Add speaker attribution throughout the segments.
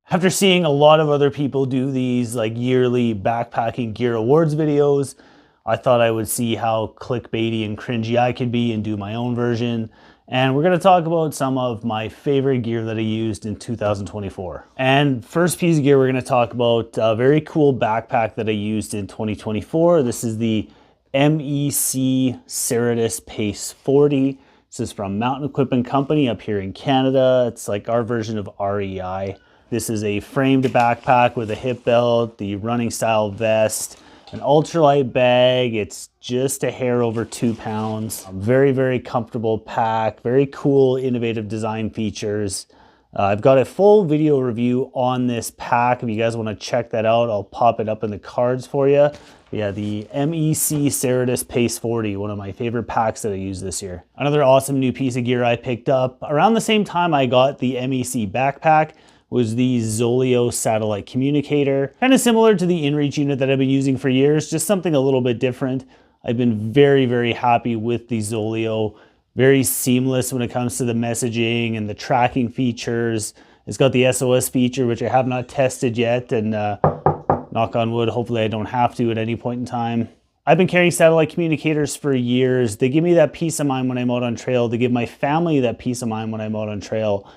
Speaker 1: After seeing a lot of other people do these like yearly backpacking gear awards videos, I thought I would see how clickbaity and cringy I could be and do my own version. And we're going to talk about some of my favorite gear that I used in 2024. And first piece of gear we're going to talk about a very cool backpack that I used in 2024. This is the MEC Ceratus Pace 40. This is from Mountain Equipment Company up here in Canada. It's like our version of REI. This is a framed backpack with a hip belt, the running style vest, an ultralight bag. It's just a hair over 2 pounds. Very, very comfortable pack, very cool, innovative design features. I've got a full video review on this pack. If you guys want to check that out, I'll pop it up in the cards for you. Yeah, the MEC Ceratus Pace 40, one of my favorite packs that I used this year. Another awesome new piece of gear I picked up around the same time I got the MEC backpack was the Zoleo satellite communicator. Kind of similar to the inReach unit that I've been using for years, just something a little bit different. I've been very, very happy with the Zoleo. Very seamless when it comes to the messaging and the tracking features. It's got the SOS feature, which I have not tested yet, and knock on wood, hopefully I don't have to at any point in time. I've been carrying satellite communicators for years. They give me that peace of mind when I'm out on trail. They give my family that peace of mind when I'm out on trail.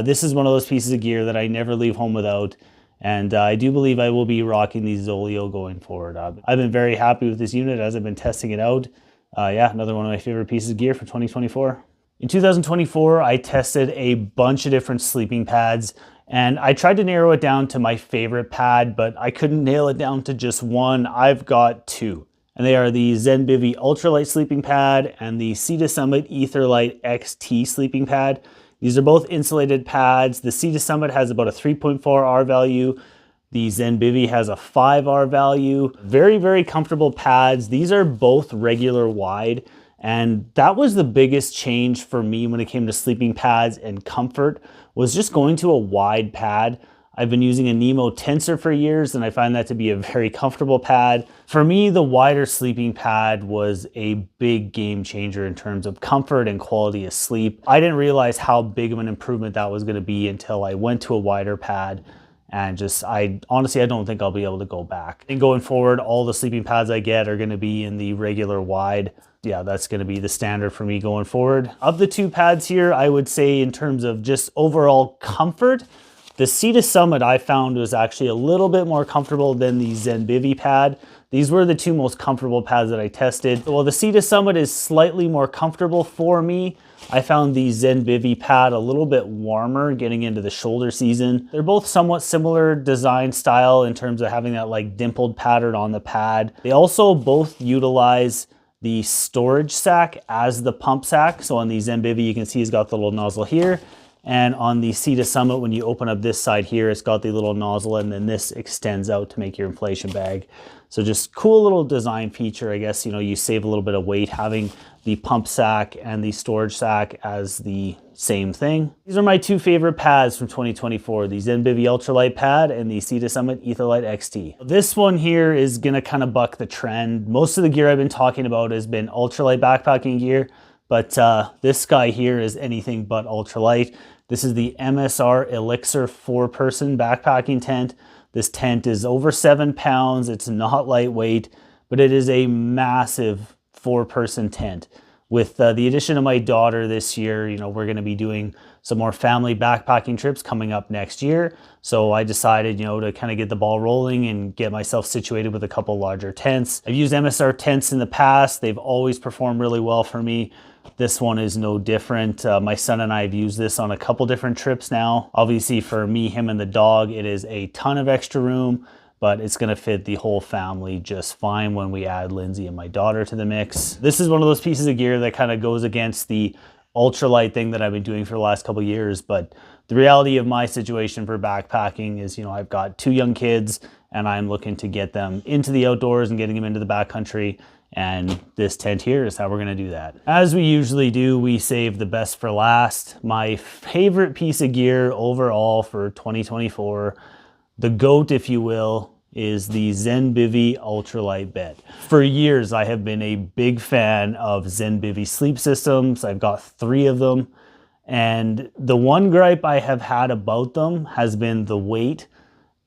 Speaker 1: This is one of those pieces of gear that I never leave home without, and I do believe I will be rocking the Zoleo going forward. I've been very happy with this unit as I've been testing it out. Yeah, another one of my favorite pieces of gear for 2024. In 2024, I tested a bunch of different sleeping pads, and I tried to narrow it down to my favorite pad, but I couldn't nail it down to just one. I've got two, and they are the Zenbivy Ultralight Sleeping Pad and the Sea to Summit Etherlight XT Sleeping Pad. These are both insulated pads. The Sea to Summit has about a 3.4 R value. The Zenbivy has a 5 R value. Very, very comfortable pads. These are both regular wide, and that was the biggest change for me when it came to sleeping pads and comfort, was just going to a wide pad. I've been using a Nemo Tensor for years, and I find that to be a very comfortable pad. For me, the wider sleeping pad was a big game changer in terms of comfort and quality of sleep. I didn't realize how big of an improvement that was going to be until I went to a wider pad, and honestly, I don't think I'll be able to go back. And going forward, all the sleeping pads I get are going to be in the regular wide. Yeah, that's going to be the standard for me going forward. Of the two pads here, I would say in terms of just overall comfort, the Sea to Summit I found was actually a little bit more comfortable than the Zenbivy pad. These were the two most comfortable pads that I tested. While the Sea to Summit is slightly more comfortable for me, I found the Zenbivy pad a little bit warmer getting into the shoulder season. They're both somewhat similar design style in terms of having that like dimpled pattern on the pad. They also both utilize the storage sack as the pump sack. So on the Zenbivy, you can see it's got the little nozzle here. And on the Sea to Summit, when you open up this side here, it's got the little nozzle, and then this extends out to make your inflation bag. So just cool little design feature. I guess, you know, you save a little bit of weight having the pump sack and the storage sack as the same thing. These are my two favorite pads from 2024, the Zenbivy Ultralight pad and the Sea to Summit Etherlight XT. This one here is gonna kind of buck the trend. Most of the gear I've been talking about has been ultralight backpacking gear, but this guy here is anything but ultralight. This is the MSR Elixir 4-person backpacking tent. This tent is over 7 pounds. It's not lightweight, but it is a massive 4-person tent. With the addition of my daughter this year, you know, we're going to be doing some more family backpacking trips coming up next year. So I decided, you know, to kind of get the ball rolling and get myself situated with a couple larger tents. I've used MSR tents in the past. They've always performed really well for me. This one is no different. My son and I have used this on a couple different trips now. Obviously for me, him, and the dog, it is a ton of extra room, but it's gonna fit the whole family just fine when we add Lindsay and my daughter to the mix. This is one of those pieces of gear that kind of goes against the ultralight thing that I've been doing for the last couple of years, but the reality of my situation for backpacking is, you know, I've got 2 young kids and I'm looking to get them into the outdoors and getting them into the backcountry. And this tent here is how we're gonna do that. As we usually do, we save the best for last. My favorite piece of gear overall for 2024, the GOAT, if you will, is the Zenbivy Ultralight Bed. For years, I have been a big fan of Zenbivy sleep systems. I've got 3 of them. And the one gripe I have had about them has been the weight.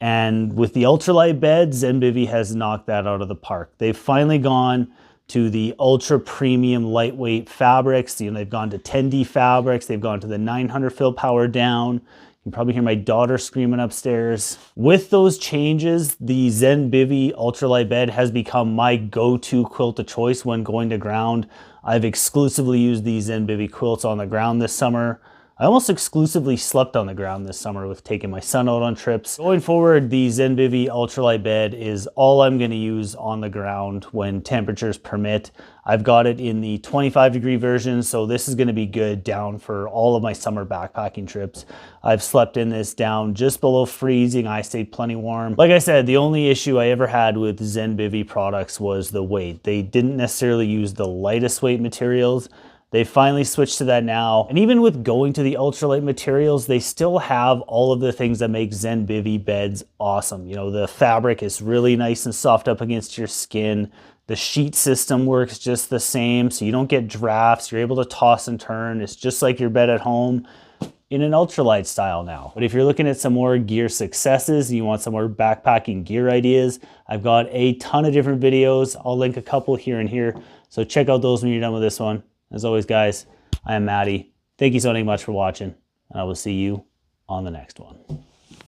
Speaker 1: And with the ultralight bed, Zenbivy has knocked that out of the park. They've finally gone to the ultra premium lightweight fabrics. You know, they've gone to 10D fabrics. They've gone to the 900 fill power down. You can probably hear my daughter screaming upstairs. With those changes, the Zenbivy ultralight bed has become my go-to quilt of choice when going to ground. I've exclusively used these Zenbivy quilts on the ground this summer. I almost exclusively slept on the ground this summer with taking my son out on trips. Going forward, the Zenbivy ultralight bed is all I'm going to use on the ground when temperatures permit. I've got it in the 25-degree version, so this is going to be good down for all of my summer backpacking trips. I've slept in this down just below freezing. I stayed plenty warm. Like I said, the only issue I ever had with Zenbivy products was the weight. They didn't necessarily use the lightest weight materials. They finally switched to that now. And even with going to the ultralight materials, they still have all of the things that make Zenbivy beds awesome. You know, the fabric is really nice and soft up against your skin. The sheet system works just the same, so you don't get drafts. You're able to toss and turn. It's just like your bed at home in an ultralight style now. But if you're looking at some more gear successes and you want some more backpacking gear ideas, I've got a ton of different videos. I'll link a couple here and here. So check out those when you're done with this one. As always, guys, I am Matty. Thank you so much for watching, and I will see you on the next one.